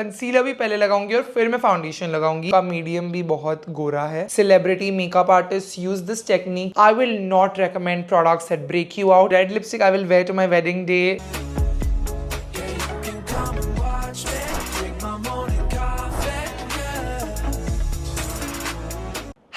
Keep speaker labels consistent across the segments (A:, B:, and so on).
A: Concealer भी पहले लगाऊंगी और फिर मैं फाउंडेशन लगाऊंगी। का मीडियम भी बहुत गोरा है। Celebrity makeup artist use this technique. I will not recommend products that break you out. Red lipstick I will wear to my wedding day.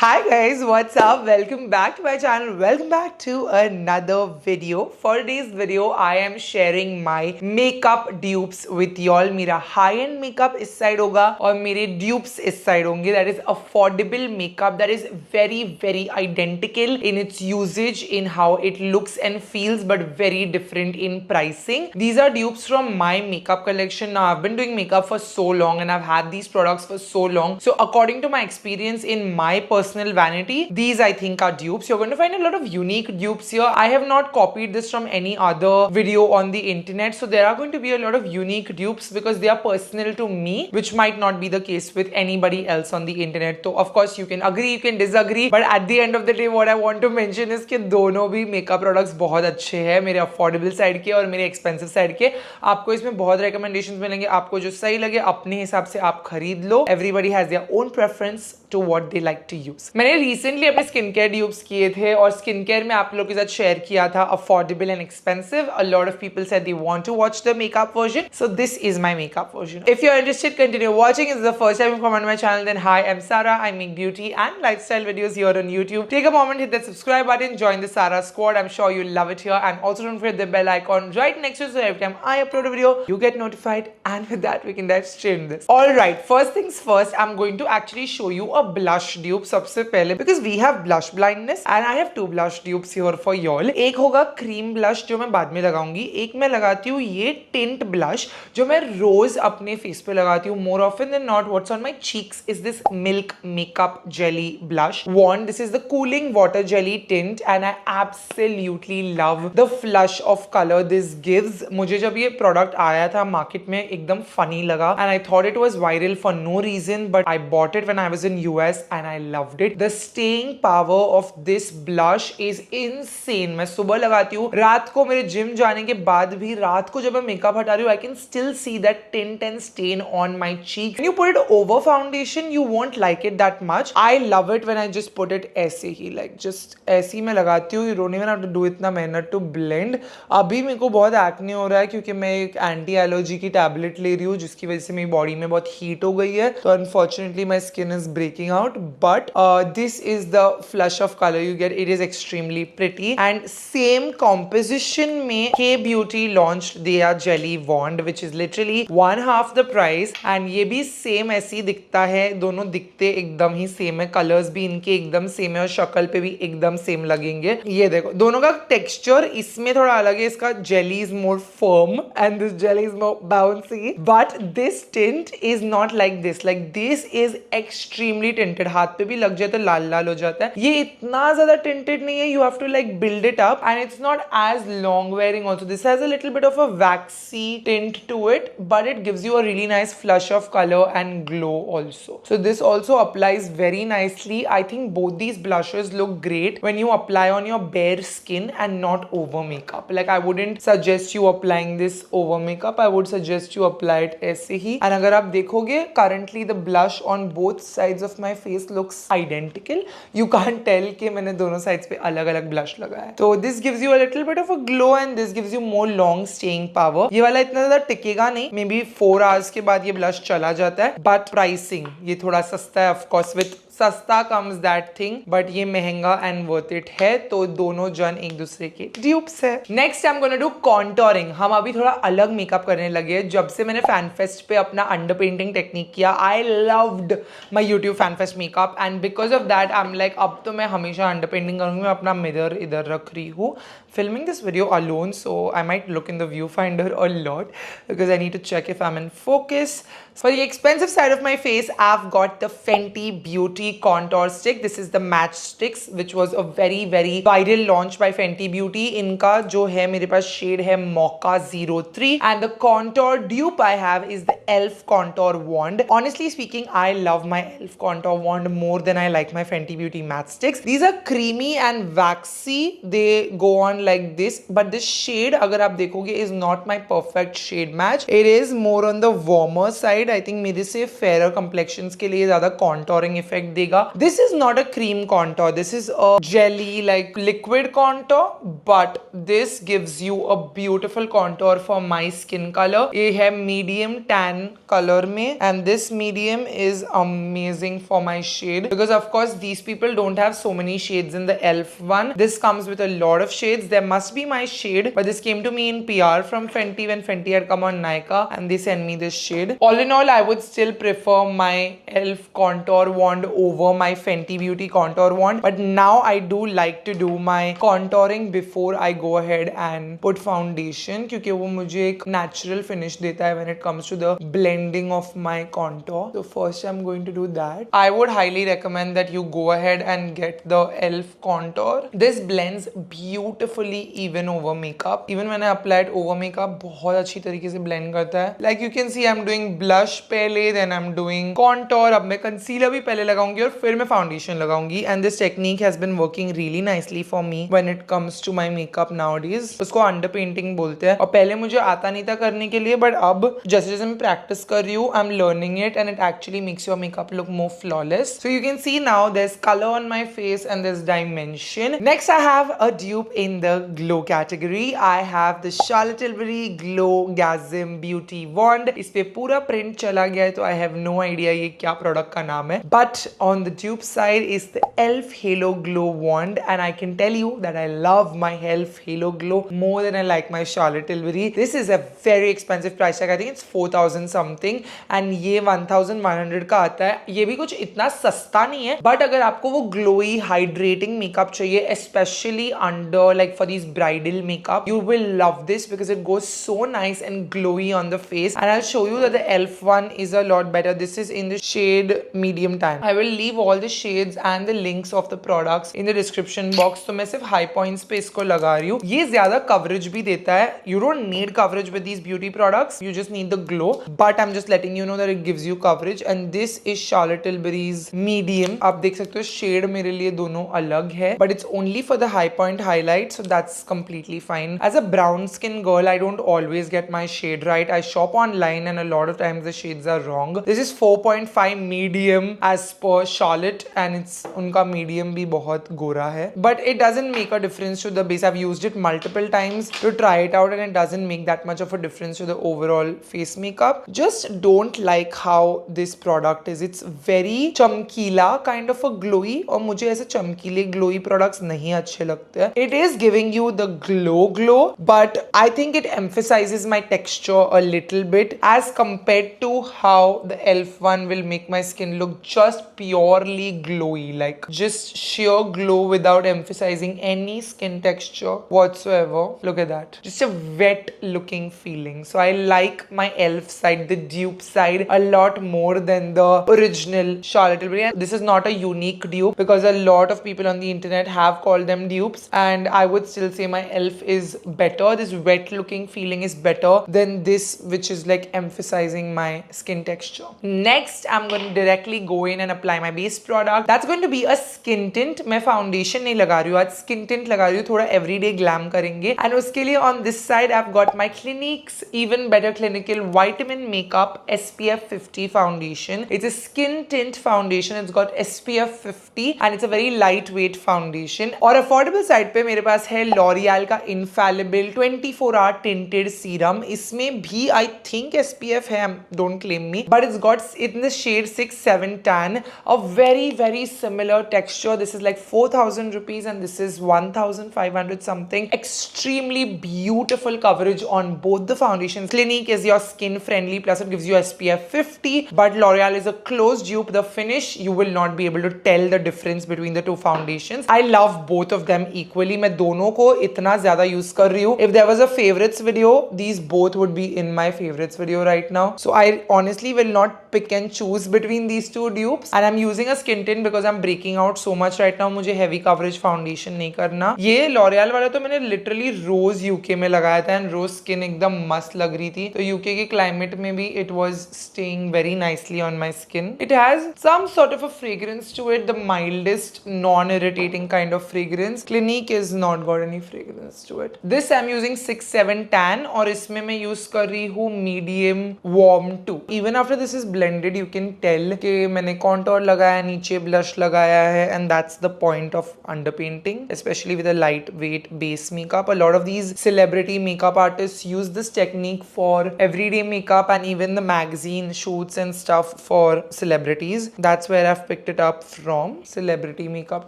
A: Hi guys, what's up? Welcome back to my channel. Welcome back to another video. For today's video, I am sharing my makeup dupes with y'all. मेरा high-end makeup इस side होगा और मेरे dupes इस side होंगे. That is affordable makeup that is very identical in its usage, in how it looks and feels, but very different in pricing. These are dupes from my makeup collection. Now I've been doing makeup for so long and I've had these products for so long. So according to my experience in my personal vanity, these I think are dupes. You're going to find a lot of unique dupes here. I have not copied this from any other video on the internet, so there are going to be a lot of unique dupes because they are personal to me, which might not be the case with anybody else on the internet. So of course you can agree, you can disagree, but at the end of the day what I want to mention is कि दोनों भी makeup products बहुत अच्छे हैं, मेरे affordable side के और मेरे expensive side के। आपको इसमें बहुत recommendations मिलेंगे, आपको जो सही लगे अपने हिसाब से आप खरीद लो। Everybody has their own preference to what they like to use. मैंने रिसेंटली अपने स्किन केयर ड्यूब्स किए थे और स्किन केयर में आप लोगों के साथ शेयर किया था affordable and expensive. A lot of people said they want to watch the makeup version, so this is my makeup version. If you are interested, continue watching. If it's the first time you come on my channel, then hi, I'm Sarah. I make beauty and lifestyle videos here on YouTube. Take a moment, hit that subscribe button, join the Sarah squad. I'm sure you'll love it here, and also don't forget the bell icon right next to it, so every time I upload a video you get notified. And with that we can dive straight into this. All right, first things first, I'm going to actually show you a blush dupe सबसे पहले, because we have blush blindness and I have two blush dupes here for y'all. एक होगा cream blush जो मैं बाद में लगाऊंगी, एक मैं लगाती हूँ ये टिंट ब्लश जो मैं रोज अपने फेस पे लगाती हूँ. More often than not what's on my cheeks is this milk makeup jelly blush wand. This is the cooling water jelly tint and I absolutely love the flush of colour this gives. मुझे जब ये product आया था market में एकदम funny लगा and I thought it was viral for no reason, but I bought it when I was in US and I loved it. The staying power of this blush is insane. मैं सुबह लगाती हूँ, रात को मेरे gym जाने के बाद भी रात को जब मैं मेकअप हटा रही हूँ, I can still see that tint and stain on my cheek. When you put it over foundation, you won't like it that much. I love it when I just put it ऐसे ही, like just ऐसे ही मैं लगाती हूँ. You don't even have to do इतना मेहनत to blend. अभी मेरे को बहुत एक्ने हो रहा है क्योंकि मैं एक एंटी एलर्जी की टैबलेट ले रही हूँ जिसकी वजह से मेरी बॉडी में बहुत हीट हो गई है, तो unfortunately my skin is breaking out. But this is the flush of color you get. It is extremely pretty and same composition में K Beauty launched their jelly wand which is literally one half the price and ये भी same ऐसी दिखता है. दोनों दिखते एकदम ही same है, कलर्स भी इनके एकदम सेम है और शक्ल पे भी एकदम सेम लगेंगे. ये देखो दोनों का टेक्सचर इसमें थोड़ा अलग है. इसका jelly is more firm and this jelly is more bouncy, but this tint is not like this. Like this is extremely tinted. हाथ पे भी लग जाए तो लाल लाल हो जाता है. ये इतना ज्यादा tinted नहीं है. You have to like build it up and it's not as long wearing also. This has a little bit of a waxy tint to it, but it gives you a really nice flush of color and glow also. So this also applies very nicely. I think both these blushes look great when you apply on your bare skin and not over makeup. Like I wouldn't suggest you applying this over makeup. I would suggest you apply it ऐसे ही. And अगर आप देखोगे currently the blush on both sides of my face looks identical. You can't tell कि मैंने दोनों sides पे अलग अलग blush लगाया है. So this gives you a little bit of a glow and this gives you more long staying power. ये वाला इतना ज़्यादा टिकेगा नहीं, maybe 4 hours के बाद ये blush चला जाता है. But pricing ये थोड़ा सस्ता है, of course with सस्ता कम्स दैट थिंग, बट ये महंगा एंड वर्थ इट है. तो दोनों जन एक दूसरे के ड्यूप्स है. Next I am gonna do contouring. हम अभी थोड़ा अलग मेकअप करने लगे हैं. जब से मैंने फैन फेस्ट पे अपना अंडर पेंटिंग टेक्निक किया, I loved my YouTube fan fest makeup and because of that I am like अब तो मैं हमेशा अंडर पेंटिंग करूंगी. मैं अपना मिरर इधर रख रही हूँ. Filming this video alone, so I might look in the viewfinder a lot because I need to check if I'm in focus. For the expensive side of my face, I've got the Fenty Beauty Contour Stick. This is the Match Sticks, which was a very viral launch by Fenty Beauty. इनका जो है मेरे पास shade है Mocha 03 and the contour dupe I have is the e.l.f. Contour Wand. Honestly speaking, I love my e.l.f. Contour Wand more than I like my Fenty Beauty Matte Sticks. These are creamy and waxy. They go on like this, but this shade अगर आप देखोगे is not my perfect shade match. It is more on the warmer side. I think मेरे से fairer complexions के लिए ज़्यादा contouring effect देगा. This is not a cream contour. This is a jelly like liquid contour, but this gives you a beautiful contour for my skin color. ये है medium tan color में, and this medium is amazing for my shade because of course these people don't have so many shades in the e.l.f. one. This comes with a lot of shades. There must be my shade, but this came to me in PR from Fenty when Fenty had come on Nykaa, and they sent me this shade. All in all, I would still prefer my e.l.f. contour wand over my Fenty Beauty contour wand, but now I do like to do my contouring before I go ahead and put foundation क्योंकि वो मुझे एक natural finish देता है when it comes to the blending of my contour. So first I'm going to do that. I would highly recommend that you go ahead and get the e.l.f. contour. This blends beautifully even over makeup. Even when I apply it over makeup, बहुत अच्छी तरीके से blend करता है. Like you can see, I'm doing blush पहले, then I'm doing contour. अब मैं concealer भी पहले लगाऊंगी और फिर मैं foundation लगाऊंगी. And this technique has been working really nicely for me when it comes to my makeup nowadays. उसको underpainting बोलते हैं और पहले मुझे आता नहीं था करने के लिए, but अब जैसे जैसे मैं practice कर रही हूँ, I'm learning it and it actually makes your makeup look more flawless. So you can see now there's color on my face and there's dimension. Next I have a dupe in the glow category. I have the Charlotte Tilbury Glow Gasm Beauty Wand. इस पे पूरा print चला गया है तो I have no idea ये क्या product का नाम है. But on the dupe side is the e.l.f. Halo Glow Wand, and I can tell you that I love my e.l.f. Halo Glow more than I like my Charlotte Tilbury. This is a very expensive price tag. I think it's 4,000 something and ये 1,100 का आता है. ये भी कुछ इतना सस्ता नहीं है, but अगर आपको वो glowy hydrating makeup चाहिए, especially under like for these bridal makeup, you will love this because it goes so nice and glowy on the face. And I'll show you that the e.l.f. one is a lot better. This is in the shade medium tan. I will leave all the shades and the links of the products in the description box. तो मैं सिर्फ high points पे इसको लगा रही हूँ. ये ज्यादा coverage भी देता है. You don't need coverage with these beauty products. You just need the glow. But I'm just letting you know that it gives you coverage. And this is Charlotte Tilbury's medium. आप देख सकते हो shade मेरे लिए दोनों अलग है. But it's only for the high point highlight, so that's completely fine. As a brown skin girl, I don't always get my shade right. I shop online and a lot of times the shades are wrong. This is 4.5 medium as per Charlotte, and it's उनका medium भी बहुत गोरा है. But it doesn't make a difference to the base. I've used it multiple times to try it out and it doesn't make that much of a difference to the overall face makeup. Just don't like how this product is. It's very चमकीला kind of a glowy, और मुझे ऐसे चमकीले glowy products नहीं अच्छे लगते हैं. It is giving you the glow, but I think it emphasizes my texture a little bit as compared to how the e.l.f. one will make my skin look just purely glowy, like just sheer glow without emphasizing any skin texture whatsoever. Look at that. Just a wet looking feeling. So I like my e.l.f. side, the dupe side, a lot more than the original Charlotte Tilbury. And this is not a unique dupe because a lot of people on the internet have called them dupes, and I would still say my e.l.f. is better. This wet looking feeling is better than this, which is like emphasizing my skin texture. Next, I'm going to directly go in and apply my base product. That's going to be a skin tint. मैं foundation नहीं लगा रही हूँ, आज skin tint लगा रही हूँ, थोड़ा everyday glam करेंगे. And उसके लिए on this side I've got my Clinique's Even Better Clinical Vitamin Makeup SPF 50 foundation. It's a skin tint foundation. It's got SPF 50 and it's a very lightweight foundation. और affordable side पे मेरे पास है L'Oreal का Infallible 24-hour tinted serum. इसमें भी I think SPF है, don't claim me, but it's got in the shade 6-7 tan, a very similar texture. This is like 4,000 rupees and this is 1,500 something. Extremely beautiful coverage on both the foundations. Clinique is your skin friendly, plus it gives you SPF 50, but L'Oreal is a closed dupe. The finish, you will not be able to tell the difference between the two foundations. I love both of them equally. मैं दोनों को इतना ज़्यादा use कर रही हूँ. If there was a favorites video, these both would be in my favorites video right now. So I honestly will not pick and choose between these two dupes, and I'm using a skin tint because I'm breaking out so much right now. मुझे heavy coverage foundation नहीं करना. ये L'Oreal वाला तो मैंने literally रोज UK में लगाया था and रोज skin एकदम मस्त लग रही थी. तो UK के climate में भी it was staying very nicely on my skin. It has some sort of a fragrance to it, the mildest non-irritating kind of fragrance. Clinique is not got any fragrance to it. This I'm using 6-7 tan और इसमें मैं use कर रही हूँ medium warm 2. Even after this is blended, you can tell कि मैंने contour लगाया, नीचे blush लगाया है, and that's the point of underpainting, especially with a lightweight base makeup. A lot of these celebrity makeup artists use this technique for everyday makeup and even the magazine shoots and stuff for celebrities. That's where I've picked it up from, celebrity makeup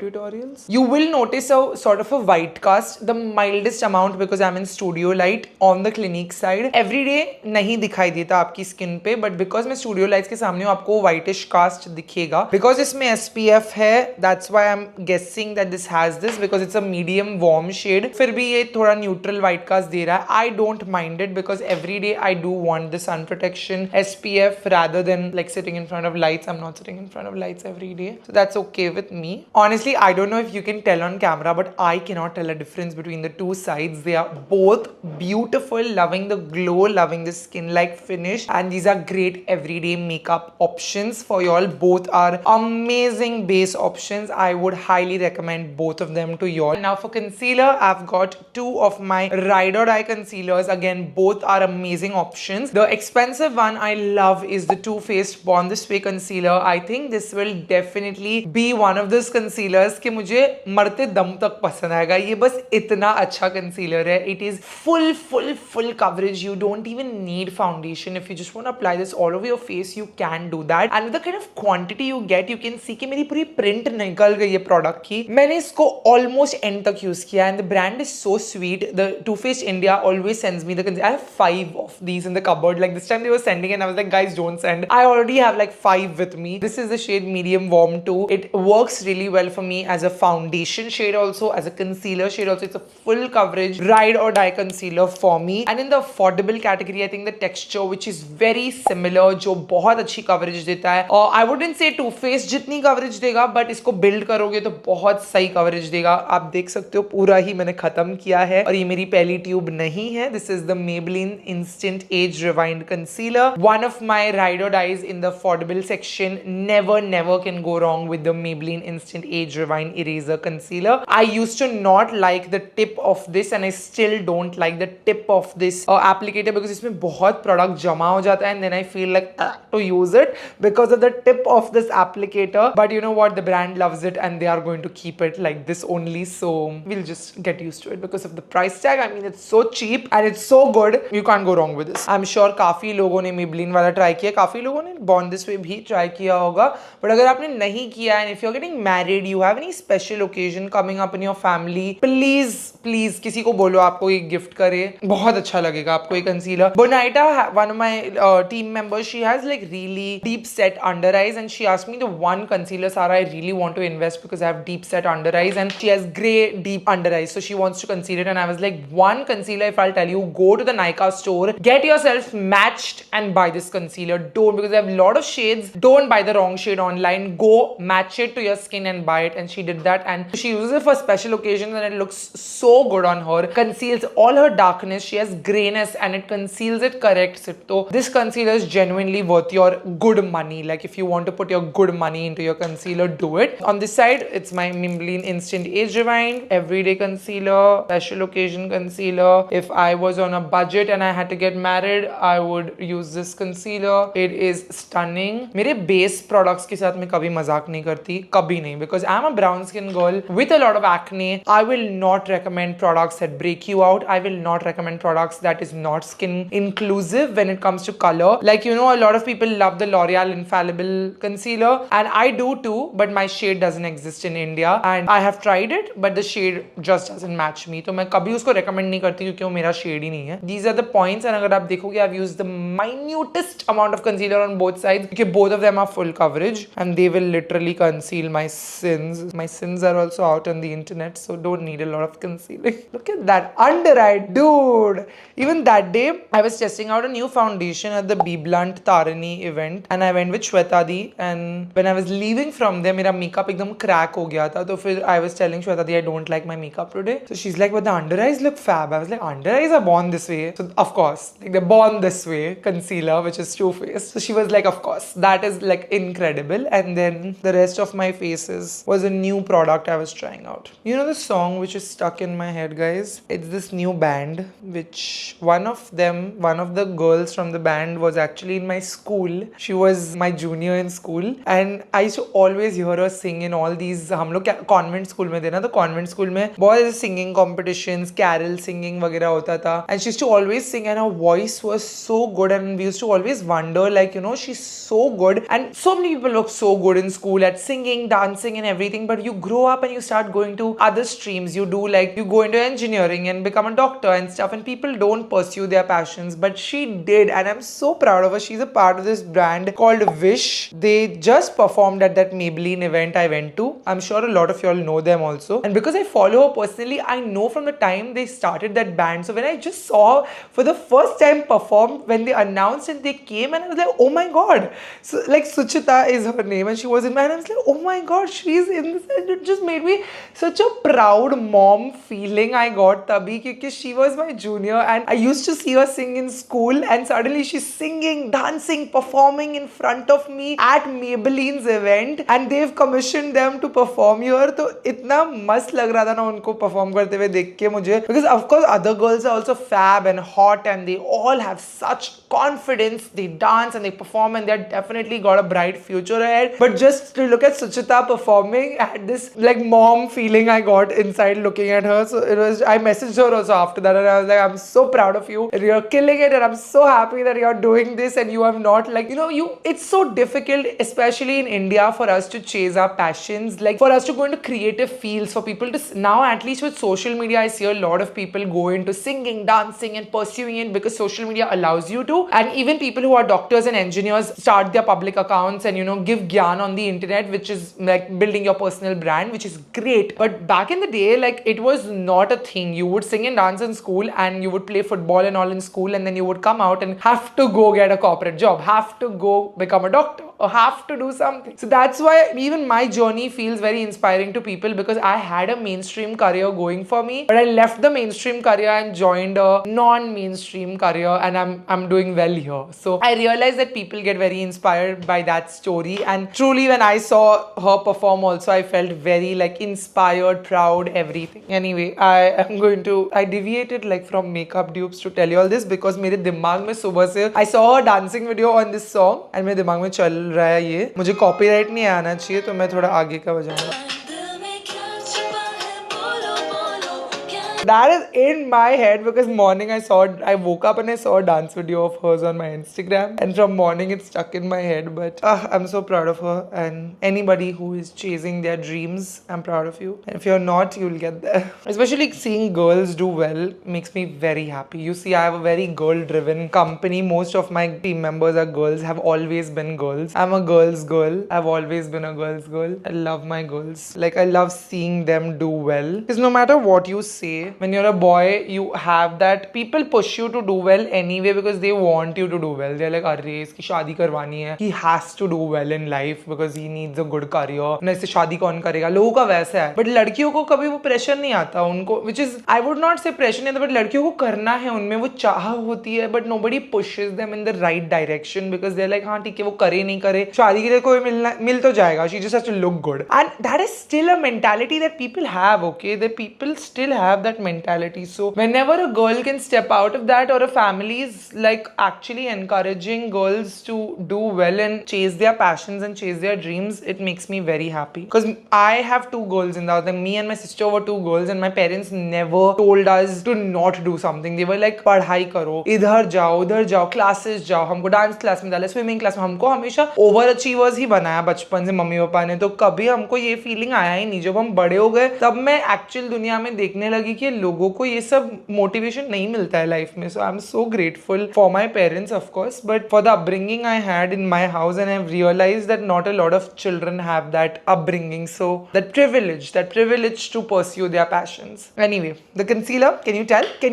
A: tutorials. You will notice a sort of a white cast, the mildest amount because I'm in studio light on the Clinique side. Everyday नहीं दिखाई देता आपकी skin पे, but because मैं studio lights के सामने हूँ आपको whitish cast दिखेगा. Because इसमें SPF है, that's why I'm guessing that this has this, because it's a medium warm shade. फिर भी ये थोड़ा neutral white cast दे रहा है. I don't mind it because every day I do want the sun protection SPF rather than like sitting in front of lights. I'm not sitting in front of lights every day, so that's okay with me. Honestly, I don't know if you can tell on camera, but I cannot tell a difference between the two sides. They are both beautiful, loving the glow, loving the skin-like finish, and these are great everyday makeup options for y'all. Both are amazing base options. I would highly recommend both of them to y'all. Now for concealer, I've got two of my Ride or Die concealers. Again, both are amazing options. The expensive one I love is the Too Faced Born This Way concealer. I think this will definitely be one of those concealers कि मुझे मरते दम तक पसंद आएगा. ये बस इतना अच्छा concealer है. It is full coverage. You don't even need foundation. If you just want to apply this all over your face, you can do that. And with the kind of quantity you get, you can see कि मेरी पूरी print निकल गई है product की. मैंने इसको almost end तक use किया, and the brand is so sweet. The Too Faced India always sends me the concealer. I have 5 of these in the cupboard. Like this time they were sending and I was like, guys, don't send. I already have like 5 with me. This is the shade medium warm 2. It works really well for me as a foundation shade also, as a concealer shade also. It's a full coverage Ride or Die concealer for me. And in the affordable category, I think the texture which is very similar, जो बहुत अच्छी coverage देता है. I wouldn't say Too Faced जितनी coverage देगा, but इसको build करोगे तो बहुत सही coverage देगा. आप देख सकते हो पूरा ही मैंने खत्म किया है और ये मेरी पहली ट्यूब नहीं है. This is the Maybelline Instant Age Rewind Concealer. One of my Ride or Dies in the affordable section. Never can go wrong with the Maybelline Instant Age Rewind Eraser Concealer. I used to not like the tip of this and I still don't like the tip of this applicator because इसमें बहुत product जमा हो जाता है and then I feel like to use it because of the tip of this applicator. But you know what? The brand loves it and they are going to keep it like this only. So we'll just get used to it because of the price tag. I mean, it's so cheap and it's so good. You can't go wrong with this. I'm sure काफी लोगों ने Maybelline वाला try किया, काफी लोगों ने Born This Way भी try किया होगा. But अगर आपने नहीं किया and if you're getting married, you have any special occasion coming up in your family, please किसी को बोलो आपको ये gift करे. बहुत अच्छा लगेगा आपको ये concealer. Bonita, one of my team members, she has like really deep set under eyes and she asked me the one concealer, Sarah, I really want to invest because I have deep set under eyes and she has grey deep under eyes, so she wants to conceal it. And I was like, one concealer, if I'll tell you, go to the Nykaa store, get yourself matched and buy this concealer. Don't, because they have a lot of shades. Don't buy the wrong shade online. Go match it to your skin and buy it. And she did that and she uses it for special occasions and it looks so good on her. Conceals all her darkness. She has grayness and it conceals it correct. So this concealer is genuinely worth your good money. Like if you want to put your good money into your concealer, do it. On this side, it's my Maybelline Instant Age Rewind Everyday Concealer, Special Occasion Concealer. If I was on a budget and I had to get married, I would use this concealer. It is stunning. मेरे base products के साथ मैं कभी मजाक नहीं करती, कभी नहीं, because I'm a brown skin girl with a lot of acne. I will not recommend products that break you out. I will not recommend products that is not skin inclusive when it comes to color. Like, you know, a lot of people love the L'Oreal Infallible Concealer and I do too, but my shade doesn't exist in India and I have tried it, but the shade just doesn't match me. तो मैं कभी उसको recommend नहीं करती क्योंकि वो मेरा shade ही नहीं है. These are the points and अगर आप देखोगे, I've used the minutest amount of concealer on both sides because both of them are full coverage and they will literally conceal my sins. My sins are also out on the internet, so don't need a lot of concealing. Look at that under eye, dude. Even that day, I was testing out a new foundation at the Be Blunt Tarani event and I went with Shweta Di, and when I was leaving from there, मेरा makeup एकदम crack हो गया था. तो फिर I was telling Shweta Di I don't like my makeup today. So she's like, but the under eyes look fab. I was like, under eyes are born this way. So of course, like they're born this way concealer, which is Too Faced. So she was like, of course, that is like incredible. And then the rest of my faces was a new product I was trying out. You know the song which which is stuck in my head, guys. It's this new band, which one of the girls from the band was actually in my school. She was my junior in school, and I used to always hear her sing in all these. हम लोग convent school में थे ना, तो convent school में बहुत singing competitions, carol singing वगैरह होता था, and she used to always sing, and her voice was so good, and we used to always wonder, like, you know, she's so good, and so many people look so good in school at singing, dancing, and everything. But you grow up and you start going to other streams. You do, like, you go into engineering and become a doctor and stuff, and people don't pursue their passions, but she did, and I'm so proud of her. She's a part of this brand called Wish. They just performed at that Maybelline event I went to. I'm sure a lot of y'all know them also, and because I follow her personally, I know from the time they started that band. So when I just saw her for the first time perform, when they announced and they came, and I was like, oh my god. So, like, Suchita is her name, and she was in my, and I was like, oh my god, she's in this. And it just made me such a proud mom feeling I got tabhi, because she was my junior, and I used to see her sing in school, and suddenly she's singing, dancing, performing in front of me at Maybelline's event, and they've commissioned them to perform here. तो इतना मस्त लग रहा था ना उनको perform करते हुए देख के मुझे, because of course other girls are also fab and hot, and they all have such confidence. They dance and they perform, and they're definitely got a bright future ahead. But just to look at Suchita performing, I had this like mom feeling I got inside looking at her. So it was, I messaged her also after that, and I was like, I'm so proud of you, and you're killing it, and I'm so happy that you're doing this, and you have not, like, you know, it's so difficult, especially in India, for us to chase our passions, like for us to go into creative fields, for people to, now at least with social media, I see a lot of people go into singing, dancing, and pursuing it because social media allows you to. And even people who are doctors and engineers start their public accounts and, you know, give gyan on the internet, which is like building your personal brand, which is great. But back in the day, like, it was not a thing. You would sing and dance in school, and you would play football and all in school, and then you would come out and have to go get a corporate job, have to go become a doctor, or have to do something. So that's why even my journey feels very inspiring to people, because I had a mainstream career going for me, but I left the mainstream career and joined a non-mainstream career, and I'm doing well here. So I realized that people get very inspired by that story, and truly when I saw her perform also, I felt very like inspired, proud, everything. Anyway, I deviated like from makeup dupes to tell you all this, because मेरे दिमाग में सुबह से I saw a dancing video on this song, and मेरे दिमाग में चल रहा है ये, मुझे कॉपीराइट नहीं आना चाहिए, तो मैं थोड़ा आगे का बजाऊंगा. That is in my head, because morning I woke up and I saw a dance video of hers on my Instagram, and from morning it's stuck in my head. But I'm so proud of her, and anybody who is chasing their dreams, I'm proud of you. And if you're not, you'll get there. Especially seeing girls do well makes me very happy. You see, I have a very girl-driven company. Most of my team members are girls, have always been girls. I'm a girl's girl. I've always been a girl's girl. I love my girls. Like, I love seeing them do well. Because no matter what you say, when you're a boy, you have that people push you to do well anyway, because they want you to do well. They're like, arre, iski shaadi karwani hai. He has to do well in life because he needs a good career. Na isse shaadi kaun karega? लोगों का वैसा है. But लड़कियों को कभी वो pressure नहीं आता उनको, which is, I would not say pressure नहीं आता, but लड़कियों को करना है, उनमें वो चाह होती है, but nobody pushes them in the right direction, because they're like, हाँ ठीक है, वो करे नहीं करे, शादी के लिए कोई मिल तो जाएगा. She just has to look good, and that is still a mentality that people have. Okay, the people still have that mentality. So whenever a girl can step out of that, or a family is like actually encouraging girls to do well and chase their passions and chase their dreams, it makes me very happy. Because I have two girls in the house. Like, me and my sister were two girls, and my parents never told us to not do something. They were like, पढ़ाई करो, इधर जाओ, उधर जाओ, classes जाओ. हमको dance class में डाला, स्विमिंग क्लास में. हमको हमेशा ओवर अचीवर्स ही बनाया बचपन से मम्मी पापा ने. तो कभी हमको ये फीलिंग आया ही नहीं. जब हम बड़े हो गए, तब मैं एक्चुअल दुनिया में देखने लगी कि लोगों को ये सब मोटिवेशन नहीं मिलता है लाइफ में. So I am so grateful for my parents, of course, but for the upbringing I had in my house, and I have realized that not a lot of children have that upbringing, so that privilege to pursue their passions. Anyway, the concealer, can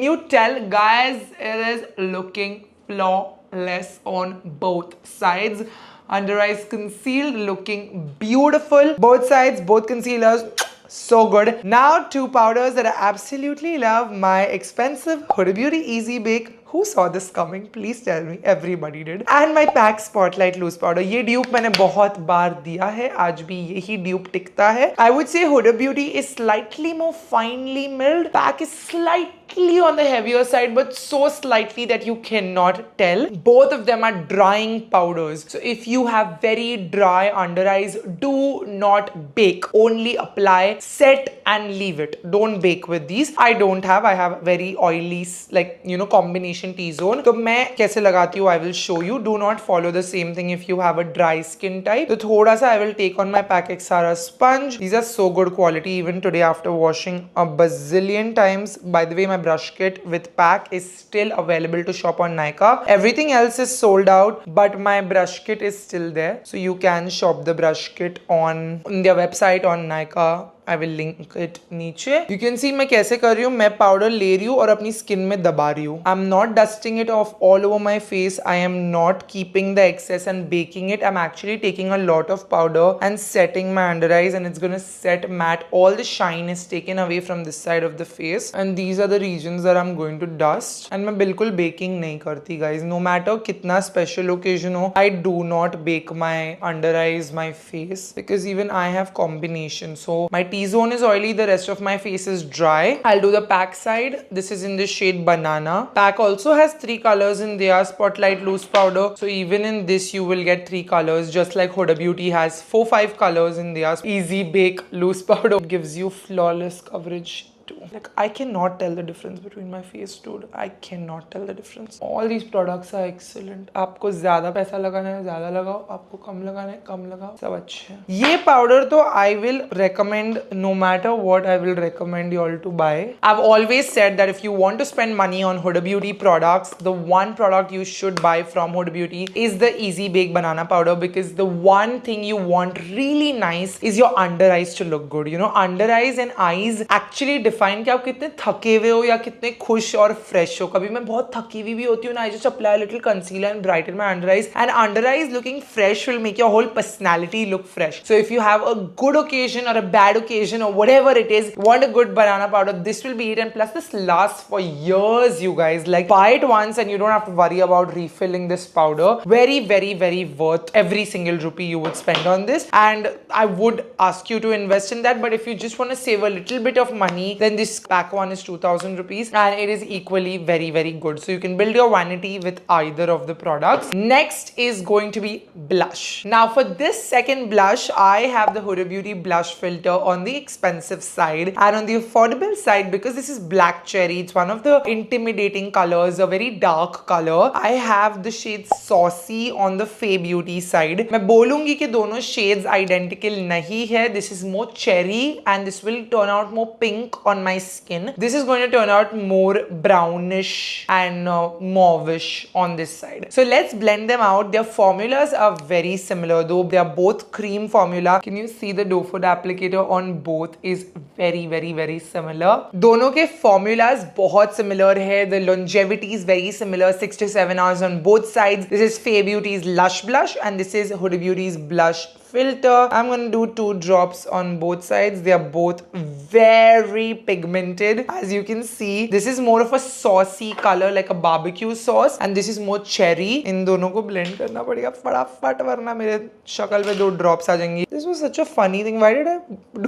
A: you tell guys, it is looking flawless on both sides. Under eyes concealed, looking beautiful. Both sides, both concealers, so good. Now two powders that I absolutely love. My expensive Huda Beauty Easy Bake Who saw this coming? Please tell me. Everybody did. And my PAC Spotlight Loose Powder. ये dupe मैंने बहुत बार दिया है, आज भी यही dupe टिकता है. I would say Huda Beauty is slightly more finely milled. PAC is slightly on the heavier side, but so slightly that you cannot tell. Both of them are drying powders. So if you have very dry under eyes, do not bake. Only apply, set and leave it. Don't bake with these. I don't have. I have very oily, like, you know, combination T-zone. तो मैं कैसे लगाती हूँ, I will show you. Do not follow the same thing if you have a dry skin type. तो थोड़ा सा I will take on my PAC Exara sponge. These are so good quality even today after washing a bazillion times. By the way, my brush kit with PAC is still available to shop on Nykaa. Everything else is sold out, but my brush kit is still there. So you can shop the brush kit on their website on Nykaa. I will link it नीचे. You can see मैं कैसे कर रही हूँ. मैं powder ले रही हूँ और अपनी स्किन में दबा रही हूँ. I'm not dusting it off all over my face. I am not keeping the excess and baking it. I'm actually taking a lot of powder and setting my under eyes, and it's gonna set matte. All the shine is taken away from this side of the face, and these are the regions that I'm going to dust. And मैं बिल्कुल baking नहीं करती guys. No matter कितना special occasion हो, I do not bake my under eyes, my face, because even I have combination. So my T-zone is oily, the rest of my face is dry. I'll do the PAC side. This is in the shade Banana. PAC also has 3 colors in their Spotlight Loose Powder. So even in this you will get 3 colors, just like Huda Beauty has 4-5 colors in their Easy Bake Loose Powder. It gives you flawless coverage too. Like, I cannot tell the difference between my face, dude. I cannot tell the difference. All these products are excellent. आपको ज्यादा पैसा लगाना है ज्यादा लगाओ, आपको कम लगाना है कम लगाओ, सब अच्छे हैं. ये पाउडर तो I will recommend, no matter what, I will recommend you all to buy. I've always said that if you want to spend money on Huda Beauty products, the one product you should buy from Huda Beauty is the Easy Bake Banana Powder, because the one thing you want really nice is your under eyes to look good. You know, under eyes and eyes actually define कि आप कितने थके हुए हो या कितने खुश और फ्रेश हो. कभी मैं बहुत थकी हुई भी होती हूँ ना, I just apply a little concealer and brighten my under eyes, and under eyes looking fresh will make your whole personality look fresh. So if you have a good occasion or a bad occasion or whatever it is, you want a good banana powder, this will be it. And plus this lasts for years, you guys. Like, buy it once and you don't have to worry about refilling this powder. Very, very, very worth every single rupee you would spend on this, and I would ask you to invest in that. But if you just want to save a little bit of money, then this PAC one is 2000 rupees, and it is equally very, very good. So you can build your vanity with either of the products. Next is going to be blush. Now for this second blush, I have the Huda Beauty blush filter on the expensive side, and on the affordable side, because this is black cherry, it's one of the intimidating colors, a very dark color. I have the shade Saucy on the Fay Beauty side. मैं बोलूंगी कि दोनों shades identical नहीं है. This is more cherry and this will turn out more pink on my skin. This is going to turn out more brownish and mauvish on this side. So let's blend them out. Their formulas are very similar, though they are both cream formula. Can you see the doe foot applicator on both is very, very, very similar. दोनों के formulas बहुत similar है. The longevity is very similar, 6 to 7 hours on both sides. This is Fay Beauty's Lush Blush and this is Huda Beauty's Blush filter. I'm going to do 2 drops on both sides. They are both very pigmented. As you can see, this is more of a saucy color, like a barbecue sauce, and this is more cherry. इन दोनों को blend करना पड़ेगा फटाफट, वरना मेरे शक्ल पे 2 drops आ जाएंगी. This was such a funny thing. Why did I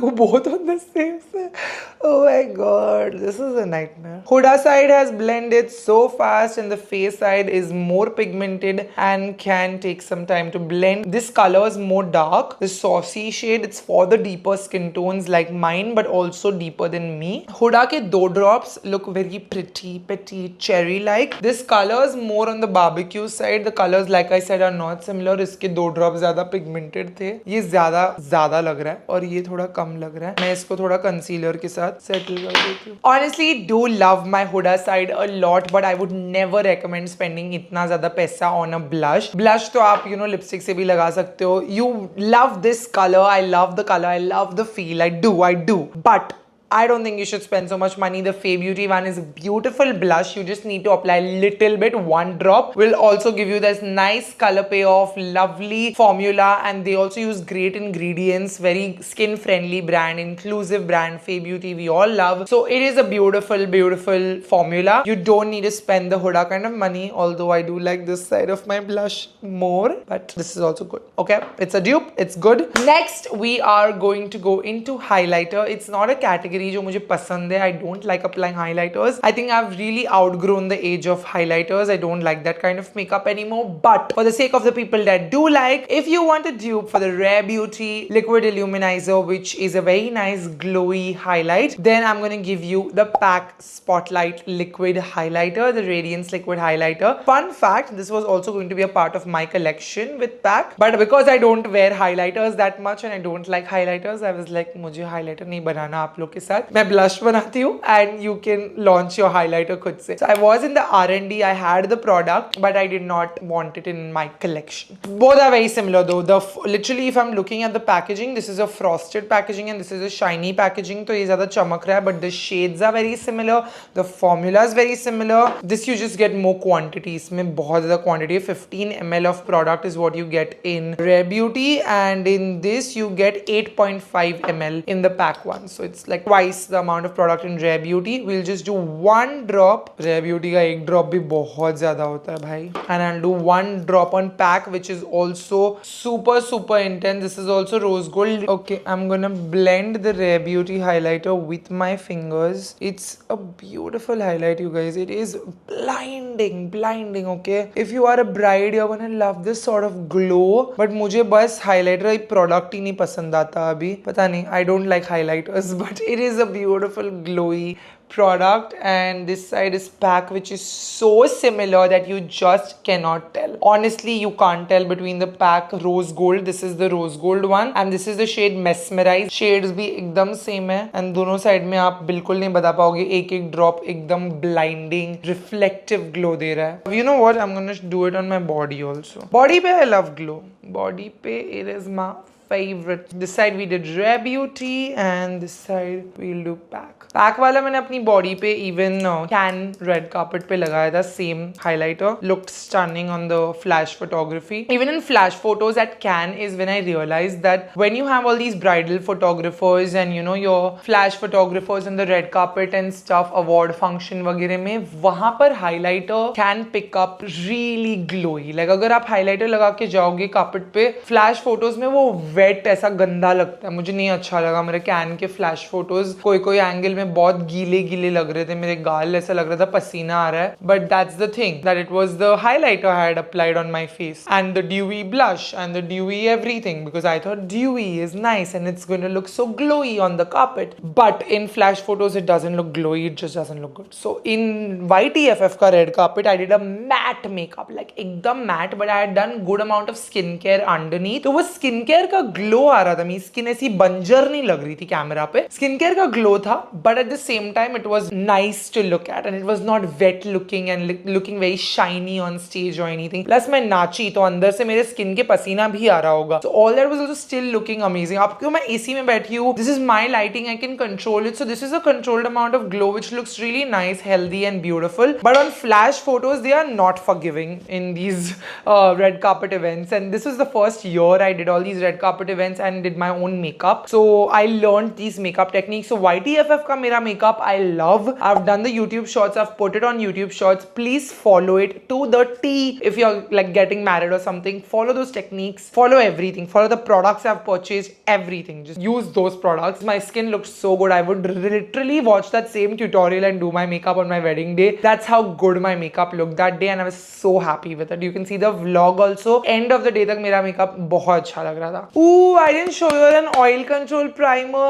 A: do both on the same set? Oh my god, this is a nightmare. Huda side has blended so fast and the face side is more pigmented and can take some time to blend. This color is more dark. The saucy shade, it's for the deeper skin tones like mine, but also deeper than me. Huda ke 2 drops look very pretty, petite, cherry-like. This color is more on the barbecue side. The colors, like I said, are not similar. इसके 2 drops ज़्यादा pigmented थे. ये ज़्यादा लग रहा है और ये थोड़ा कम लग रहा है. मैं इसको थोड़ा concealer के साथ settle कर देती हूँ. Honestly, do love my Huda side a lot, but I would never recommend spending इतना ज़्यादा पैसा on a blush. Blush तो आप lipstick से भी लगा सकते हो. You love this color. I love the color. I love the feel. I do. But I don't think you should spend so much money. The Fay Beauty one is a beautiful blush. You just need to apply a little bit. One drop will also give you this nice color payoff, lovely formula, and they also use great ingredients. Very skin friendly brand, inclusive brand. Fay Beauty we all love. So it is a beautiful, beautiful formula. You don't need to spend the Huda kind of money, although I do like this side of my blush more, but this is also good. Okay, it's a dupe. It's good. Next, we are going to go into highlighter. It's not a category जो मुझे पसंद है. I don't like applying highlighters. I think I've really outgrown the age of highlighters. I don't like that kind of makeup anymore. But for the sake of the people that do like, if you want a dupe for the Rare Beauty Liquid Illuminizer, which is a very nice glowy highlight, then I'm going to give you the PAC Spotlight Liquid Highlighter, the Radiance Liquid Highlighter. Fun fact, this was also going to be a part of my collection with PAC. But because I don't wear highlighters that much and I don't like highlighters, I was like, मुझे highlighter नहीं बनाना आप लोग के साथ. मैं blush बनाती हूँ and you can launch your highlighter खुद से. So I was in the R&D, I had the product, but I did not want it in my collection. Both are very similar though. Literally if I'm looking at the packaging, this is a frosted packaging and this is a shiny packaging, तो ये ज़्यादा चमक रहा है, but the shades are very similar, the formula is very similar. This you just get more quantity. इसमें बहुत ज़्यादा quantity है. 15 ml of product is what you get in Rare Beauty, and in this you get 8.5 ml in the PAC one. So it's like twice the amount of product in Rare Beauty. We'll just do one drop. Rare Beauty का एक drop भी बहुत ज़्यादा होता है भाई. And I'll do one drop on PAC, which is also super, super intense. This is also rose gold. Okay, I'm gonna blend the Rare Beauty highlighter with my fingers. It's a beautiful highlight, you guys. It is blinding, blinding, okay? If you are a bride, you're gonna love this sort of glow. But मुझे बस highlighter एक product ही नहीं पसंद आता अभी. पता नहीं, I don't like highlighters, but it is a beautiful glowy product, and this side is PAC, which is so similar that you just cannot tell. Honestly, you can't tell between the PAC rose gold. This is the rose gold one and this is the shade Mesmerize. Shades भी एकदम same है and दोनों side में आप बिल्कुल नहीं बता पाओगे. एक एक drop एकदम blinding reflective glow दे रहा है. You know what? I'm gonna do it on my body also. Body पे I love glow. Body पे it is my favorite. This side we did Rare Beauty and this side we'll do PAC. PAC वाला मैंने अपनी body पे even Can red carpet पे लगाया था. Same highlighter. Looked stunning on the flash photography. Even in flash photos at Can is when I realized that when you have all these bridal photographers and you know your flash photographers on the red carpet and stuff, award function वगैरह में, वहाँ पर highlighter can pick up really glowy. Like अगर आप highlighter लगा के जाओगे carpet पे, flash photos में वो wet ऐसा गंदा लगता है. मुझे नहीं अच्छा लगा. मेरे Can के flash photos कोई एंगल में बहुत गीले गीले लग रहे थे. मेरे गाल ऐसा लग रहा था पसीना आ रहा है. But that's the thing, that it was the highlighter I had applied on my face and the dewy blush and the dewy everything, because I thought dewy is nice and it's going to look so glowy on the carpet. But in flash photos it doesn't look glowy, it just doesn't look good. So in YTFF का red carpet I did a matte makeup, like एकदम matte, but I had done good amount of skincare underneath. तो वो skincare का glow आ रहा था. मेरी skin ऐसी बंजर नहीं लग रही थी कैमरा पे. Skincare का glow था, but at the same time it was nice to look at and it was not wet looking and looking very shiny on stage or anything. Plus मैं नाची तो अंदर से मेरे skin के पसीना भी आ रहा होगा. So all that was also still looking amazing. अब क्यों मैं AC में बैठी हूँ, this is my lighting, I can control it. So this is a controlled amount of glow which looks really nice, healthy and beautiful. But on flash photos they are not forgiving in these red carpet events, and this was the first year I did all these red carpet events and did my own makeup. So I learned these makeup techniques. So YTFF का मेरा makeup I love. I've done the YouTube shorts, I've put it on YouTube shorts. Please follow it to the T. If you're like getting married or something, follow those techniques, follow everything, follow the products I've purchased, everything. Just use those products. My skin looks so good. I would literally watch that same tutorial and do my makeup on my wedding day. That's how good my makeup looked that day and I was so happy with it. You can see the vlog also. End of the day तक मेरा makeup बहुत अच्छा लग रहा था. Ooh, I didn't show you an oil control primer.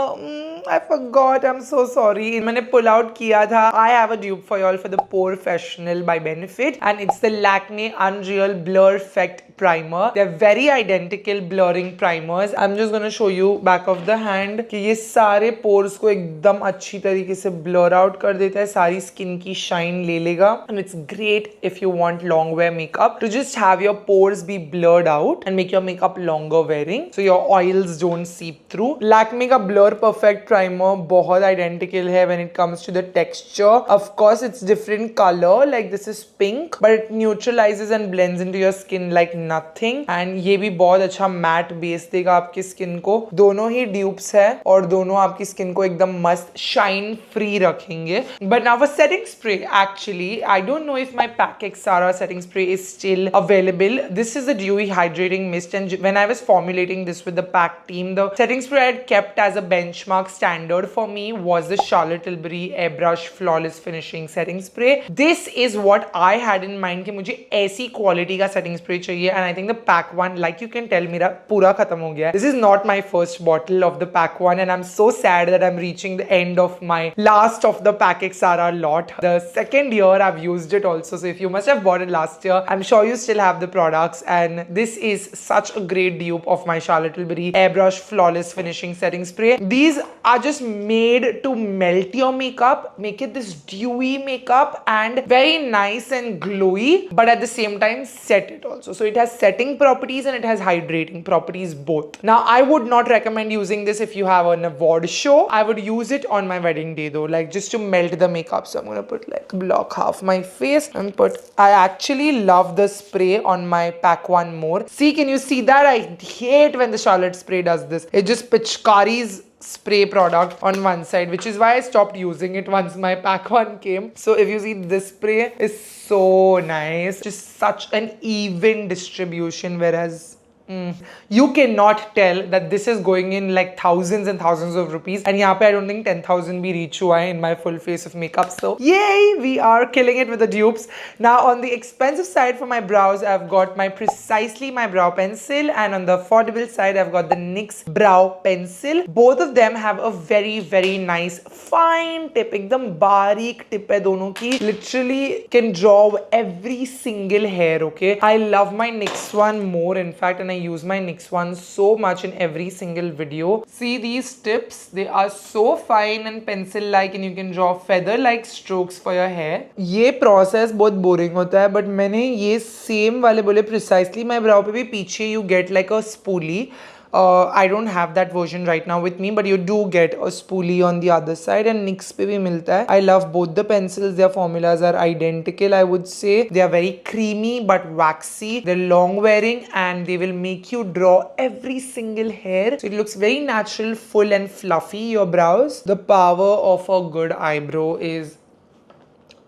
A: I forgot. I'm so sorry. मैंने pull out किया था. I have a dupe for y'all for the Porefessional by Benefit and it's the Lakme Unreal Blur Effect Primer. They're very identical blurring primers. I'm just gonna show you back of the hand कि ये सारे pores को एकदम अच्छी तरीके से blur out कर देता है. सारी skin की shine ले लेगा and it's great if you want long wear makeup to just have your pores be blurred out and make your makeup longer wearing so your oils don't seep through. Lakme का Blur Perfect primer बहुत identical है when it comes to the texture. Of course it's different color, like this is pink, but it neutralizes and blends into your skin like nothing. And ये भी बहुत अच्छा mat base देगा आपकी skin को. दोनों ही ड्यूप्स है और दोनों आपकी स्किन को एकदम मस्त शाइन फ्री रखेंगे. But now for setting spray, actually I don't know if my Pack Exara setting spray is still available. This is a dewy hydrating mist, and when I was formulating this with the Pack team, the setting spray I had kept as a benchmark standard for me was the Charlotte Tilbury Airbrush Flawless Finishing Setting Spray. This is what I had in mind कि मुझे ऐसी quality का setting spray चाहिए, and I think the Pack one, like you can tell, मेरा पूरा खत्म हो गया है. This is not my first bottle of the Pack one, and I'm so sad that I'm reaching the end of my last of the Pack Exara lot. The second year I've used it also, so if you must have bought it last year, I'm sure you still have the products, and this is such a great dupe of my Charlotte Tilbury Airbrush Flawless Finishing Setting Spray. These are just made to melt your makeup, make it this dewy makeup and very nice and glowy, but at the same time set it also. So it has setting properties and it has hydrating properties both. Now I would not recommend using this if you have an award show. I would use it on my wedding day though, like just to melt the makeup. So I'm gonna put like block half my face and put. I actually love the spray on my Pack one more. See, can you see that? I hate when the Charlotte spray does this. It just pitchkari's spray product on one side, which is why I stopped using it once my Pack one came. So if you see, this spray is so nice, just such an even distribution, whereas you cannot tell that this is going in like thousands and thousands of rupees, and यहाँ पे I don't think 10,000 भी reach हुआ है in my full face of makeup. So yay, we are killing it with the dupes. Now on the expensive side for my brows, I've got my Precisely My Brow Pencil, and on the affordable side I've got the NYX Brow Pencil. Both of them have a very nice fine tip, एकदम बारीक tip है दोनों की. Literally can draw every single hair. Okay, I love my NYX one more, in fact, and I use my NYX one so much in every single video. See these tips, they are so fine and pencil like, and you can draw feather like strokes for your hair. ये process बहुत boring होता है, but मैंने ये same वाले बोले Precisely My Brow पे भी पीछे you get like a spoolie. I don't have that version right now with me, but you do get a spoolie on the other side, and NYX पे भी मिलता है. I love both the pencils. Their formulas are identical, I would say. They are very creamy but waxy. They're long wearing and they will make you draw every single hair. So it looks very natural, full and fluffy, your brows. The power of a good eyebrow is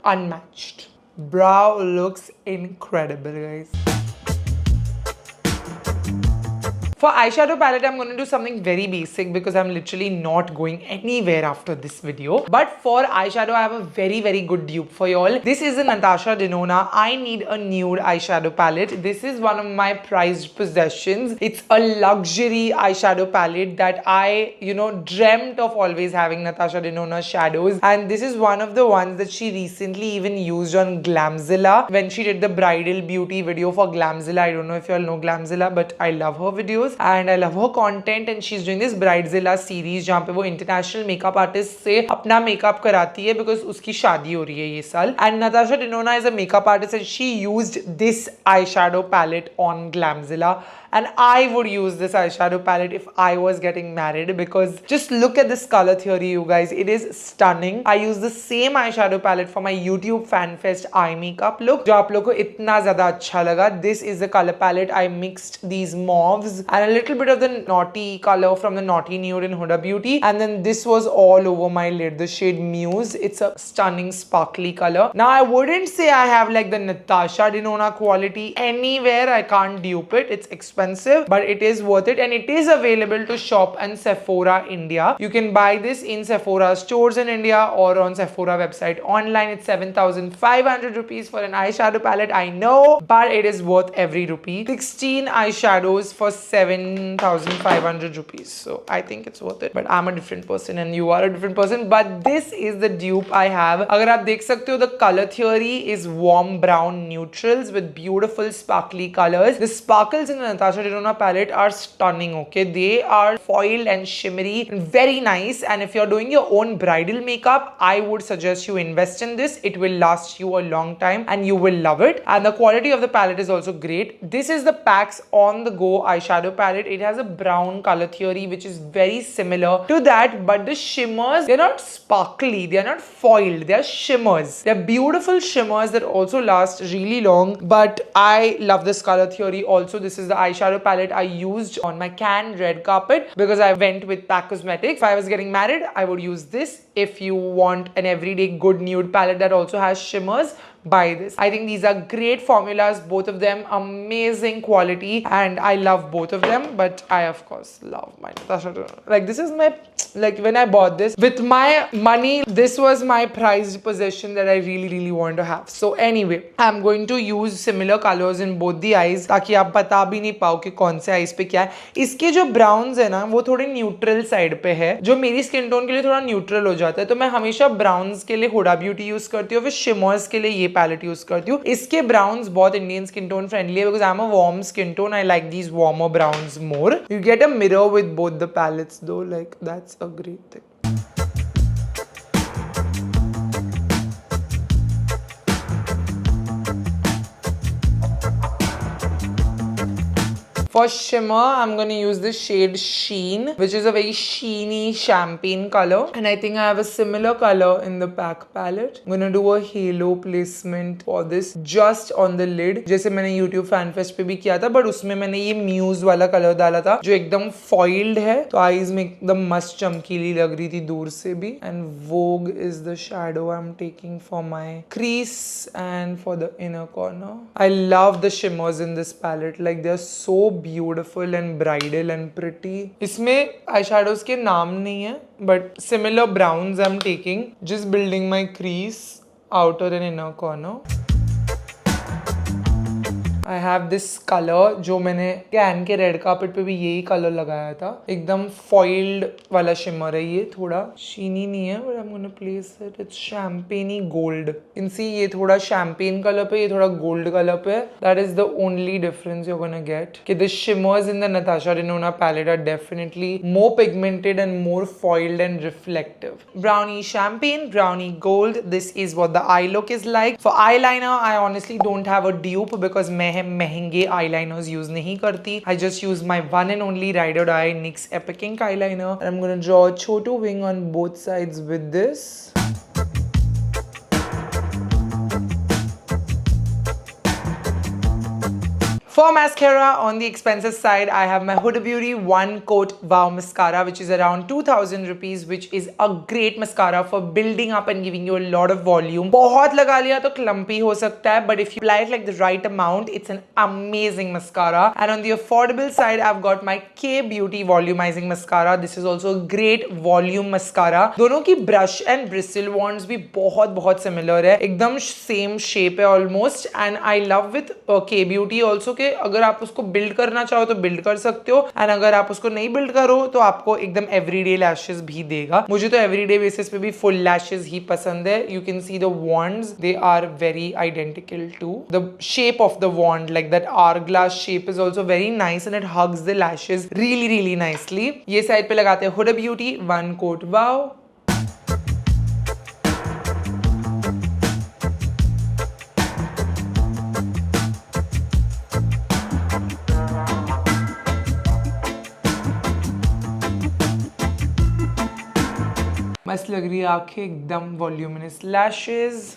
A: unmatched. Brow looks incredible, guys. For eyeshadow palette, I'm going to do something very basic because I'm literally not going anywhere after this video. But for eyeshadow, I have a very good dupe for y'all. This is a Natasha Denona I Need a Nude eyeshadow palette. This is one of my prized possessions. It's a luxury eyeshadow palette that I, dreamt of always having Natasha Denona shadows. And this is one of the ones that she recently even used on Glamzilla when she did the bridal beauty video for Glamzilla. I don't know if y'all know Glamzilla, but I love her videos. And I love her content, and she's doing this Bridezilla series जहाँ पे वो international makeup artist से अपना makeup कराती है because उसकी शादी हो रही है ये साल. And Natasha Denona is a makeup artist, and she used this eyeshadow palette on Glamzilla. And I would use this eyeshadow palette if I was getting married, because just look at this color theory, you guys. It is stunning. I use the same eyeshadow palette for my YouTube FanFest eye makeup look, जो आप लोगों को इतना ज़्यादा अच्छा लगा. This is the color palette. I mixed these mauves and a little bit of the naughty color from the Naughty Nude in Huda Beauty, and then this was all over my lid, the shade Muse. It's a stunning sparkly color. Now I wouldn't say I have like the Natasha Denona quality anywhere. I can't dupe it. It's expensive, but it is worth it, and it is available to shop in Sephora India. You can buy this in Sephora stores in India or on Sephora website online. It's 7,500 rupees for an eyeshadow palette, I know, but it is worth every rupee. 16 eyeshadows for 7,500 rupees. So I think it's worth it, but I'm a different person and you are a different person. But this is the dupe I have. अगर आप देख सकते हो, the color theory is warm brown neutrals with beautiful sparkly colors. The sparkles in the Natasha Denona palette are stunning, okay? They are foiled and shimmery, very nice. And if you're doing your own bridal makeup, I would suggest you invest in this. It will last you a long time and you will love it. And the quality of the palette is also great. This is the PAX On The Go eyeshadow palette. It has a brown color theory which is very similar to that, but the shimmers, they're not sparkly, they're not foiled, they're shimmers. They're beautiful shimmers that also last really long, but I love this color theory also. This is the eyeshadow palette I used on my Cannes red carpet because I went with PAC Cosmetics. If I was getting married, I would use this. If you want an everyday good nude palette that also has shimmers, buy this. I think these are great formulas, both of them amazing quality, and I love both of them. But I of course love my Natasha Denona. Like, this is my, like, when I bought this with my money, this was my prized possession that I really want to have. So anyway, I'm going to use similar colors in both the eyes ताकि आप बता भी नहीं पाओ कि कौन से eyes पे क्या है. इसके जो browns है ना, वो थोड़े neutral side पे है, जो मेरी skin tone के लिए थोड़ा neutral हो जाता है. तो मैं हमेशा browns के लिए Huda Beauty यूज करती हूँ, फिर shimmers के लिए ये पैलेट यूज करती हूँ. इसके ब्राउन्स बहुत इंडियन स्किन टोन फ्रेंडली है, because I am a warm skin tone. I like these warmer browns more. You get a mirror with both the palettes though, like that's a great thing. For shimmer, I'm going to use the shade Sheen, which is a very sheeny champagne color. And I think I have a similar color in the PAC palette. I'm going to do a halo placement for this just on the lid. जैसे मैंने YouTube FanFest पे भी किया था, but उसमें मैंने ये Muse वाला color डाला था, जो एकदम foiled है. तो eyes में एकदम मस्त चमकीली लग रही थी दूर से भी. And Vogue is the shadow I'm taking for my crease and for the inner corner. I love the shimmers in this palette. Like, they're so beautiful and bridal and pretty. इसमें eyeshadows के नाम नहीं है, but similar browns I'm taking, just building my crease, outer and inner corner. I have this color जो मैंने can के red carpet पे भी यही कलर लगाया था. एकदम फॉइल्ड वाला शिमर है ये, थोड़ा शीनी नहीं है, but I'm gonna place it. It's champagne gold. You can see ये थोड़ा champagne कलर पे, ये थोड़ा गोल्ड कलर पे. That is the only difference you're gonna get. कि the shimmers in the Natasha Denona palette are definitely more pigmented and more foiled and reflective. Brownie champagne, brownie gold. This is what the eye look is like. For eyeliner, I honestly don't have a dupe because मैं महंगे eyeliners use नहीं करती. I just use my one and only Ride or Die NYX Epic Ink eyeliner. And I'm gonna draw a chotu wing on both sides with this. For mascara, on the expensive side, I have my Huda Beauty One Coat Wow Mascara, which is around 2000 rupees, which is a great mascara for building up and giving you a lot of volume. बहुत लगा लिया तो clumpy हो सकता है, but if you apply it like the right amount, it's an amazing mascara. And on the affordable side, I've got my K Beauty Volumizing Mascara. This is also a great volume mascara. दोनों की brush and bristle wands भी बहुत similar है, एकदम same shape है almost. And I love with K Beauty also के अगर आप उसको बिल्ड करना चाहो तो बिल्ड कर सकते हो, एंड अगर आप उसको नहीं बिल्ड करो तो आपको एकदम एवरीडे लैशेस भी देगा. मुझे तो एवरीडे बेसिस पे भी फुल लैशेस ही पसंद है. You can see the wands, they are very identical to the shape of the wand. Like that hourglass shape is also very nice and it hugs the lashes really nicely. ये side पे लगाते हैं Huda beauty one coat wow. मस्त लग रही है आंखें, एकदम वॉल्यूमिनस लैशेस.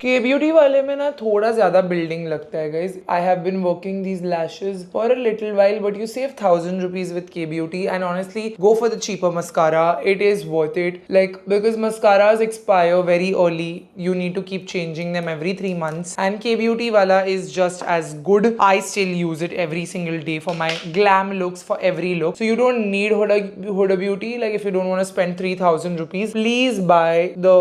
A: के ब्यूटी वाले में ना थोड़ा ज्यादा बिल्डिंग लगता है guys. I have been working these lashes for a little while, but you save 1000 rupees with K Beauty, and honestly go for the cheaper mascara. It is worth it, like, because mascaras expire very early. You need to keep changing them every 3 months, and K Beauty wala is just as good. I still use it every single day for my glam looks, for every look. So you don't need Huda Beauty. Like, if you don't want to spend 3000 rupees, please buy the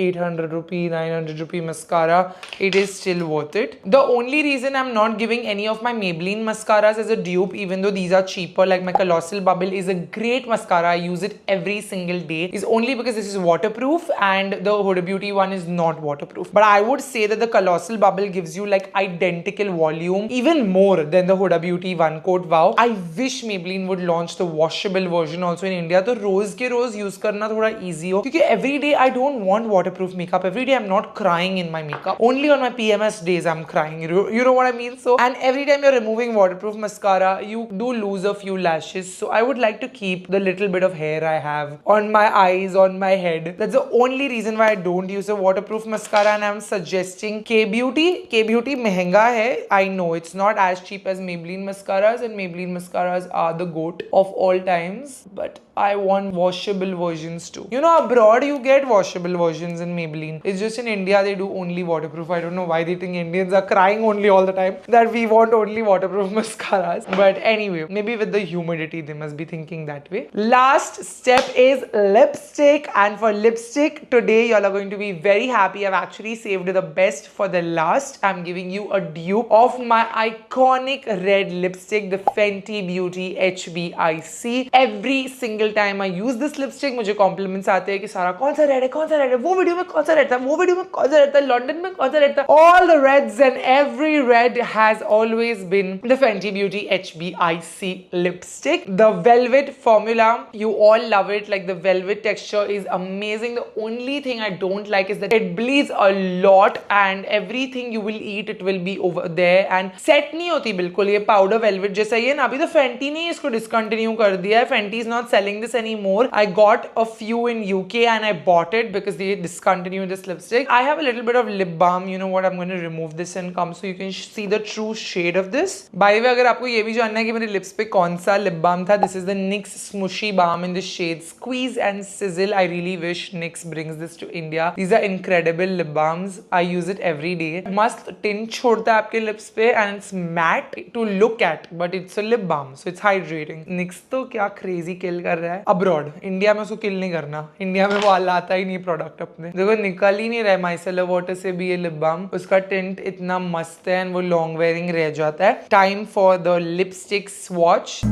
A: 800 rupee 900 rupee mascara mascara, it is still worth it. The only reason I'm not giving any of my Maybelline mascaras as a dupe, even though these are cheaper, like my Colossal Bubble is a great mascara, I use it every single day, is only because this is waterproof and the Huda Beauty one is not waterproof. But I would say that the Colossal Bubble gives you like identical volume, even more than the Huda Beauty One Coat Wow. I wish Maybelline would launch the washable version also in India, तो रोज के रोज use करना थोड़ा easy हो, क्योंकि every day I don't want waterproof makeup. Every day I'm not crying in my makeup. Only on my PMS days I'm crying. You know what I mean? So, and every time you're removing waterproof mascara, you do lose a few lashes. So I would like to keep the little bit of hair I have on my eyes, on my head. That's the only reason why I don't use a waterproof mascara, and I'm suggesting K-Beauty. K-Beauty महंगा है. I know it's not as cheap as Maybelline mascaras, and Maybelline mascaras are the goat of all times. But I want washable versions too. You know, abroad you get washable versions in Maybelline. It's just in India they do only waterproof. I don't know why they think Indians are crying only all the time that we want only waterproof mascaras. But anyway, maybe with the humidity they must be thinking that way. Last step is lipstick, and for lipstick today y'all are going to be very happy. I've actually saved the best for the last. I'm giving you a dupe of my iconic red lipstick, the Fenty Beauty HBIC. Every single time I use this lipstick मुझे compliments आते हैं कि सारा कौन सा red है, वो video में कौन सा रेड था, वो वीडियो में कौन सा रेड था, लंदन में कौन सा रेड था. All the reds and every red has always been the Fenty Beauty HBIC lipstick. The velvet formula, you all love it. Like the velvet texture is amazing. The only thing I don't like is that it bleeds a lot, and everything you will eat it will be over there and set नहीं होती बिल्कुल. ये powder velvet जैसा ही है ना. अभी तो Fenty ने इसको discontinue कर दिया है. Fenty is not selling this anymore. I got a few in UK and I bought it because they discontinued this lipstick. I have a little bit of lip balm. You know what? I'm going to remove this and come so you can see the true shade of this. By the way, अगर आपको ये भी जानना है कि मेरे lips पे कौन सा lip balm था, this is the NYX Smooshy Balm in the shade Squeeze and Sizzle. I really wish NYX brings this to India. These are incredible lip balms. I use it every day. मस्त tint छोड़ता है आपके lips पे and it's matte to look at, but it's a lip balm, so it's hydrating. NYX तो क्या crazy kill कर रहा है. Abroad, India में उसको kill नहीं करना. India में वो लाता ही नहीं product अपने. देखो निकल ही नहीं रहा है micellar water से भी ये lip balm. उसका tint इतना मस्त है and वो long wearing रह जाता है. Time for the lipstick swatch.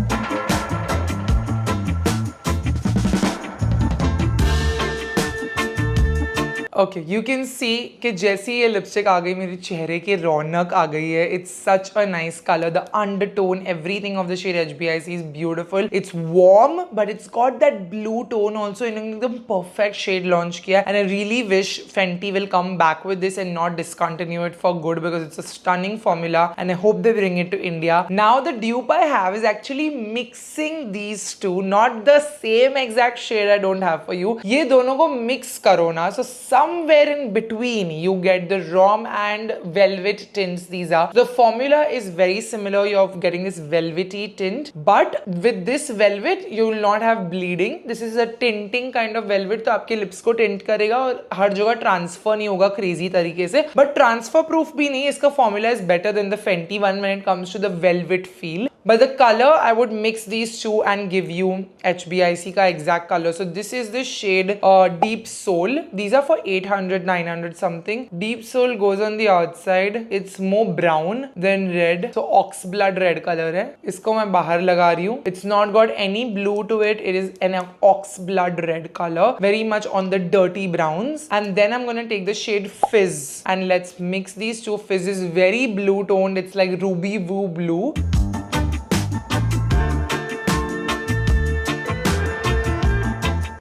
A: Okay you can सी कि जैसी ये लिपस्टिक आ गई मेरे चेहरे की रौनक आ गई है. It's such a nice colour. The undertone everything of the shade HBIC is beautiful. It's warm but it's got that blue tone also. इन्होंने एकदम परफेक्ट शेड लॉन्च किया and I really wish Fenty will come back with this and not discontinue it for good because it's a stunning formula and I hope they bring it to India. Now the dupe I have is actually mixing these two, not the same exact shade I don't have for you. ये दोनों को mix करो ना, so somewhere in between you get the rom and velvet tints. These are the formula is very similar. You're getting this velvety tint, but with this velvet you will not have bleeding. This is a tinting kind of velvet, तो आपके lips को tint करेगा और हर जगह transfer नहीं होगा crazy तरीके से, but ट्रांसफर प्रूफ भी नहीं. इसका formula is better than the Fenty one when it comes to the velvet feel. But the color, I would mix these two and give you HBIC का exact color. So this is the shade Deep Soul. These are for 800, 900 something. Deep Soul goes on the outside. It's more brown than red. So ox blood red color है. इसको मैं बाहर लगा रही हूँ. It's not got any blue to it. It is an ox blood red color. Very much on the dirty browns. And then I'm going to take the shade Fizz. And let's mix these two. Fizz is very blue toned. It's like ruby woo blue.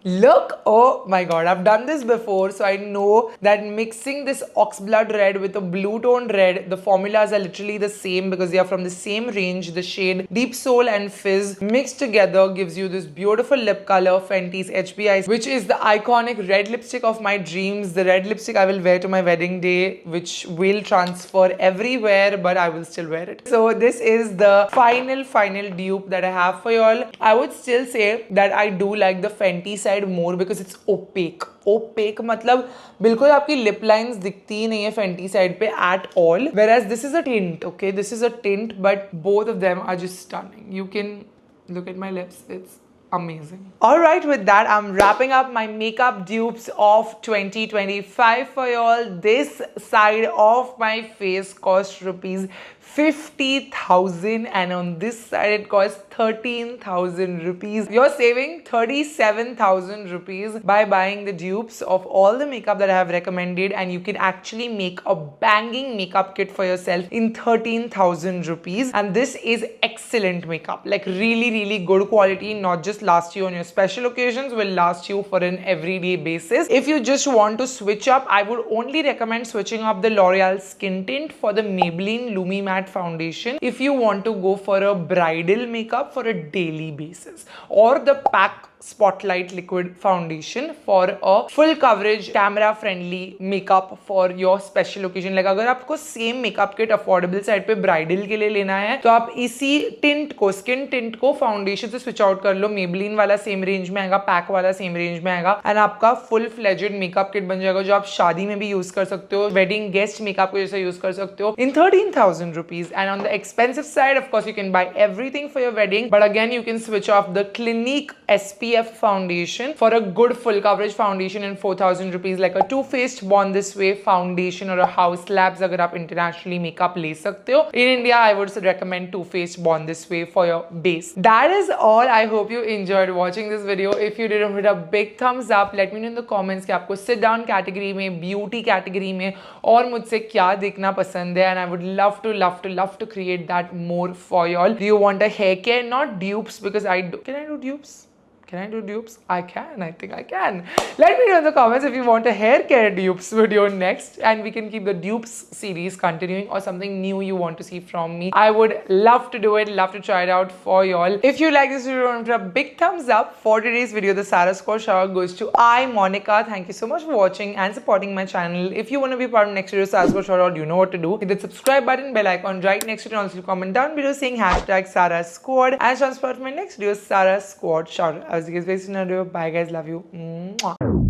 A: Look, oh my god, I've done this before, so I know that mixing this oxblood red with a blue toned red, the formulas are literally the same because they are from the same range. The shade Deep Soul and Fizz mixed together gives you this beautiful lip color, Fenty's HBIC, which is the iconic red lipstick of my dreams. The red lipstick I will wear to my wedding day, which will transfer everywhere, but I will still wear it. So this is the final dupe that I have for y'all. I would still say that I do like the Fenty side more because it's opaque. Opaque मतलब बिल्कुल आपकी lip lines दिखती ही नहीं है Fenty side पे at all. Whereas this is a tint, okay? This is a tint, but both of them are just stunning. You can look at my lips. It's amazing. Alright, with that, I'm wrapping up my makeup dupes of 2025 for y'all. This side of my face cost rupees 50,000 and on this side it costs 13,000 rupees. You're saving 37,000 rupees by buying the dupes of all the makeup that I have recommended, and you can actually make a banging makeup kit for yourself in 13,000 rupees. And this is excellent makeup, like really good quality, not just last you on your special occasions, will last you for an everyday basis. If you just want to switch up, I would only recommend switching up the L'Oreal Skin Tint for the Maybelline Lumi Matte foundation if you want to go for a bridal makeup for a daily basis, or the PAC Spotlight Liquid Foundation for a full coverage camera friendly makeup for your special occasion. Like अगर आपको same makeup kit affordable side पे bridal के लिए लेना है तो आप इसी टिंट को, स्किन टिंट को फाउंडेशन से स्विच आउट कर लो. मेबलिन वाला सेम रेंज में आएगा, पैक वाला सेम रेंज में आएगा, एंड आपका फुल फ्लेजेड मेकअप किट बन जाएगा जो आप शादी में भी यूज कर सकते हो, वेडिंग गेस्ट मेकअप को जैसे यूज कर सकते हो इन 13,000 rupees. And on the expensive side, of course, you can buy everything for your wedding, but again you can switch off the Clinique SPF foundation for a good full coverage foundation in 4,000 rupees, like a Too Faced Born This Way foundation or a House Labs अगर आप internationally makeup ले सकते हो. In India, I would recommend Too Faced Born This Way for your base. That is all. I hope you enjoyed watching this video. If you did, hit a big thumbs up. Let me know in the comments कि आपको sit down category में, beauty category में और मुझसे क्या देखना पसंद है, and I would love to create that more for y'all. Do you want a hair care? Not dupes, because can I do dupes? Can I do dupes? I can. I think I can. Let me know in the comments if you want a hair care dupes video next, and we can keep the dupes series continuing, or something new you want to see from me. I would love to do it. Love to try it out for y'all. If you like this video, remember a big thumbs up. For today's video, the Sarah Score shower goes to Monica. Thank you so much for watching and supporting my channel. If you want to be part of next video Sarah Score shower, you know what to do. Hit the subscribe button, bell icon right next to it, and also comment down below saying hashtag Sarah Squad, and chance for my next video Sarah Squad shower. As you guys, bye guys, love you. Mwah.